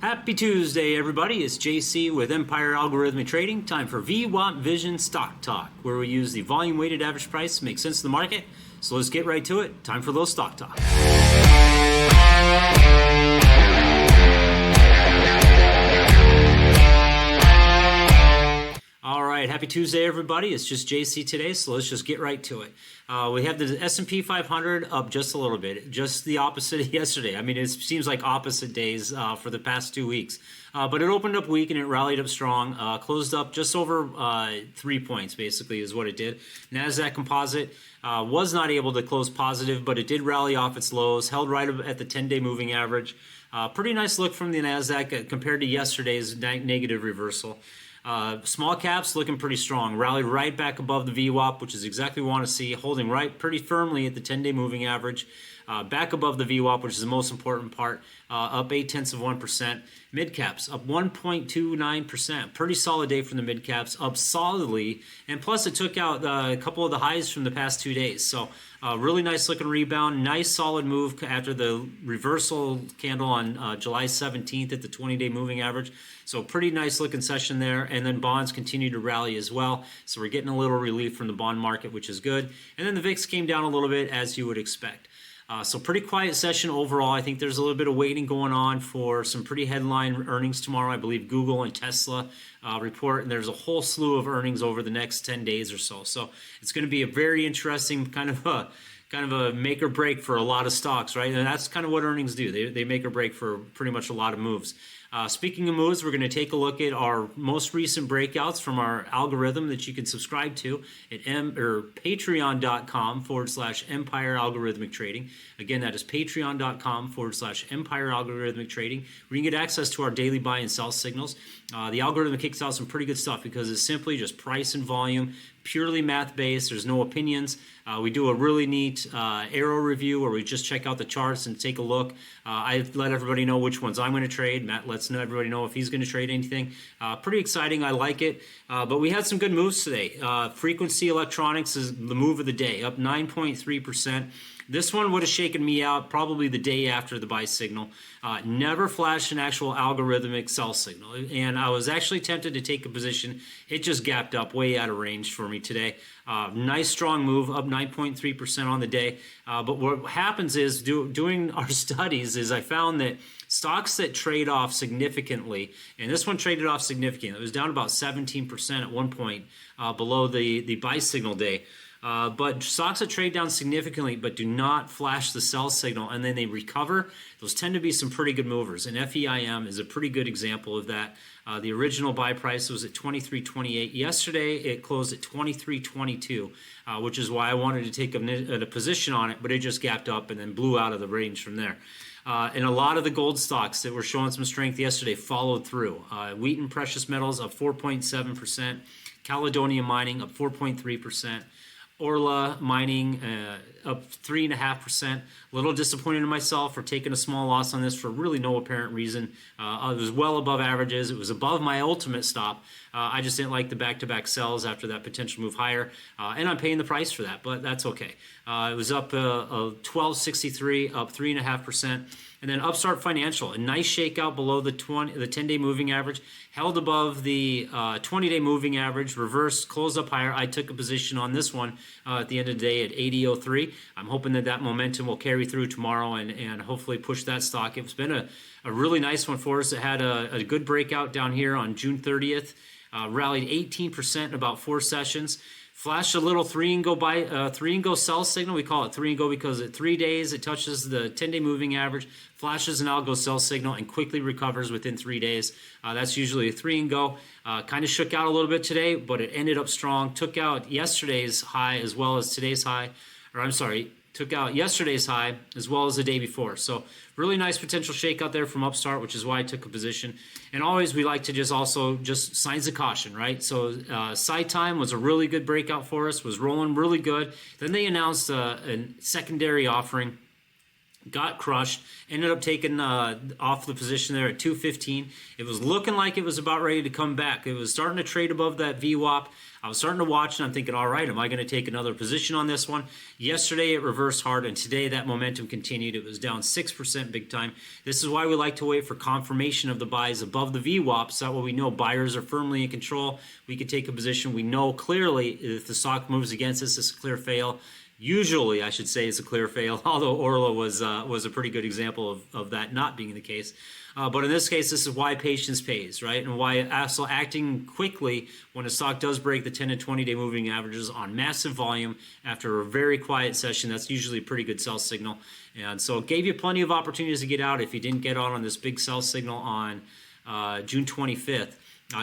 Happy Tuesday, everybody. It's Jacey with Empire Algorithmic Trading. Time for VWAP Vision Stock Talk, where we use the volume-weighted average price to make sense of the market. So let's get right to it. Time for those stock talks. All right, happy Tuesday, everybody. It's just JC today, so let's just get right to it. We have the S&P 500 up just a little bit, just the opposite of yesterday. I mean, it seems like opposite days for the past 2 weeks. But it opened up weak and it rallied up strong, closed up just over 3 points, basically, is what it did. Nasdaq Composite was not able to close positive, but it did rally off its lows, held right at the 10-day moving average. Pretty nice look from the Nasdaq compared to yesterday's negative reversal. Small caps looking pretty strong, rallied right back above the VWAP, which is exactly what we want to see, holding right pretty firmly at the 10-day moving average, back above the VWAP, which is the most important part, up 0.8%. Mid caps up 1.29%. Pretty solid day from the mid caps, up solidly, and plus it took out a couple of the highs from the past 2 days. So really nice looking rebound, nice solid move after the reversal candle on July 17th at the 20-day moving average. So pretty nice looking session there, and then bonds continue to rally as well. So we're getting a little relief from the bond market, which is good. And then the VIX came down a little bit, as you would expect. So pretty quiet session overall. I think there's a little bit of waiting going on for some pretty headline earnings tomorrow. I believe Google and Tesla report, and there's a whole slew of earnings over the next 10 days or so. So it's going to be a very interesting kind of a make or break for a lot of stocks, right? And that's kind of what earnings do. They make or break for pretty much a lot of moves. Speaking of moves, we're going to take a look at our most recent breakouts from our algorithm that you can subscribe to at patreon.com/Empire Algorithmic Trading. Again, that is patreon.com/Empire Algorithmic Trading, where you can get access to our daily buy and sell signals. The algorithm kicks out some pretty good stuff because it's simply just price and volume, purely math-based. There's no opinions. We do a really neat arrow review where we just check out the charts and take a look. I let everybody know which ones I'm going to trade. Matt lets everybody know if he's going to trade anything. Pretty exciting. I like it. But we had some good moves today. Frequency Electronics is the move of the day, up 9.3%. This one would have shaken me out probably the day after the buy signal. Never flashed an actual algorithmic sell signal. And I was actually tempted to take a position. It just gapped up way out of range for me today. Nice strong move, up 9.3% on the day. But what happens is, doing our studies, is I found that stocks that trade off significantly, and this one traded off significantly. It was down about 17% at one point below the buy signal day. But stocks that trade down significantly but do not flash the sell signal and then they recover, those tend to be some pretty good movers. And FEIM is a pretty good example of that. The original buy price was at $23.28. Yesterday, it closed at $23.22, which is why I wanted to take a position on it, but it just gapped up and then blew out of the range from there. And a lot of the gold stocks that were showing some strength yesterday followed through. Wheaton Precious Metals up 4.7%. Caledonia Mining up 4.3%. Orla Mining up 3.5%. A little disappointed in myself for taking a small loss on this for really no apparent reason. It was well above averages. It was above my ultimate stop. I just didn't like the back-to-back sells after that potential move higher, and I'm paying the price for that, but that's okay. It was up 12.63, up 3.5%. And then Upstart Financial, a nice shakeout below the 10-day moving average, held above the 20-day moving average, reversed, closed up higher. I took a position on this one at the end of the day at 80.03. I'm hoping that momentum will carry through tomorrow and hopefully push that stock. It's been a really nice one for us. It had a good breakout down here on June 30th, rallied 18% in about 4 sessions. Flashed a little three and go sell signal. We call it 3 and go because at 3 days it touches the 10-day moving average, flashes an algo sell signal, and quickly recovers within 3 days. That's usually a 3 and go. Kind of shook out a little bit today, but it ended up strong. Took out yesterday's high as well as today's high. Took out yesterday's high as well as the day before. So really nice potential shakeout there from Upstart, which is why I took a position. And always we like to just signs of caution, right? So SciTime was a really good breakout for us, was rolling really good. Then they announced a secondary offering. got crushed, ended up taking off the position there at 215. It was looking like it was about ready to come back. It was starting to trade above that VWAP. I was starting to watch and I'm thinking, all right, am I going to take another position on this one? Yesterday it reversed hard, and today that momentum continued. It was down 6% big time. This is why we like to wait for confirmation of the buys above the VWAP, so that way we know buyers are firmly in control. We can take a position. We know clearly if the stock moves against us, it's a clear fail. Usually, I should say, it's a clear fail, although Orla was a pretty good example of that not being the case. But in this case, this is why patience pays, right? And why also acting quickly when a stock does break the 10 and 20-day moving averages on massive volume after a very quiet session, that's usually a pretty good sell signal. And so it gave you plenty of opportunities to get out if you didn't get out on this big sell signal on June 25th.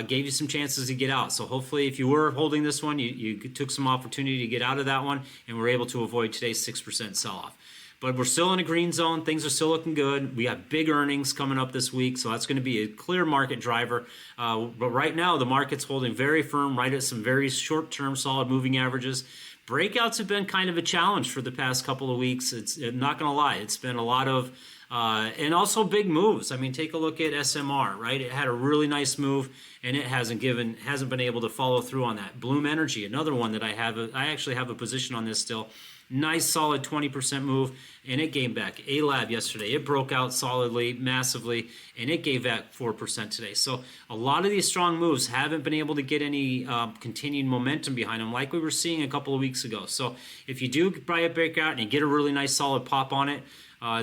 Gave you some chances to get out. So hopefully if you were holding this one, you took some opportunity to get out of that one and were able to avoid today's 6% sell-off. But we're still in a green zone. Things are still looking good. We have big earnings coming up this week, so that's going to be a clear market driver. But right now, the market's holding very firm, right at some very short-term solid moving averages. Breakouts have been kind of a challenge for the past couple of weeks. I'm not going to lie. It's been a lot of and also big moves. I mean, take a look at SMR, right? It had a really nice move, and it hasn't been able to follow through on that. Bloom Energy, another one that I actually have a position on this still. Nice solid 20% move, and it gave back. A-Lab yesterday, it broke out solidly, massively, and it gave back 4% today. So a lot of these strong moves haven't been able to get any continued momentum behind them like we were seeing a couple of weeks ago. So if you do buy a breakout and you get a really nice solid pop on it,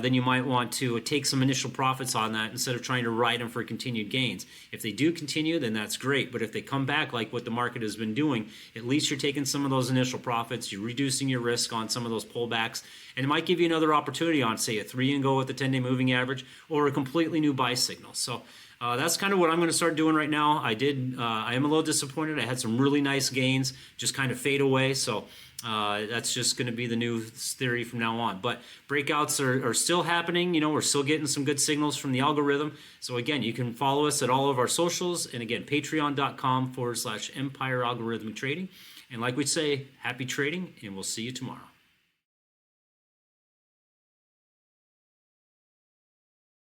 then you might want to take some initial profits on that instead of trying to ride them for continued gains. If they do continue, then that's great. But if they come back like what the market has been doing, at least you're taking some of those initial profits, you're reducing your risk on some of those pullbacks, and it might give you another opportunity on, say, a 3-and-go with the 10-day moving average or a completely new buy signal. So that's kind of what I'm going to start doing right now. I am a little disappointed. I had some really nice gains just kind of fade away. So that's just going to be the new theory from now on. But breakouts are still happening. You know, we're still getting some good signals from the algorithm. So again, you can follow us at all of our socials. And again, patreon.com/Empire Algorithmic Trading. And like we say, happy trading, and we'll see you tomorrow.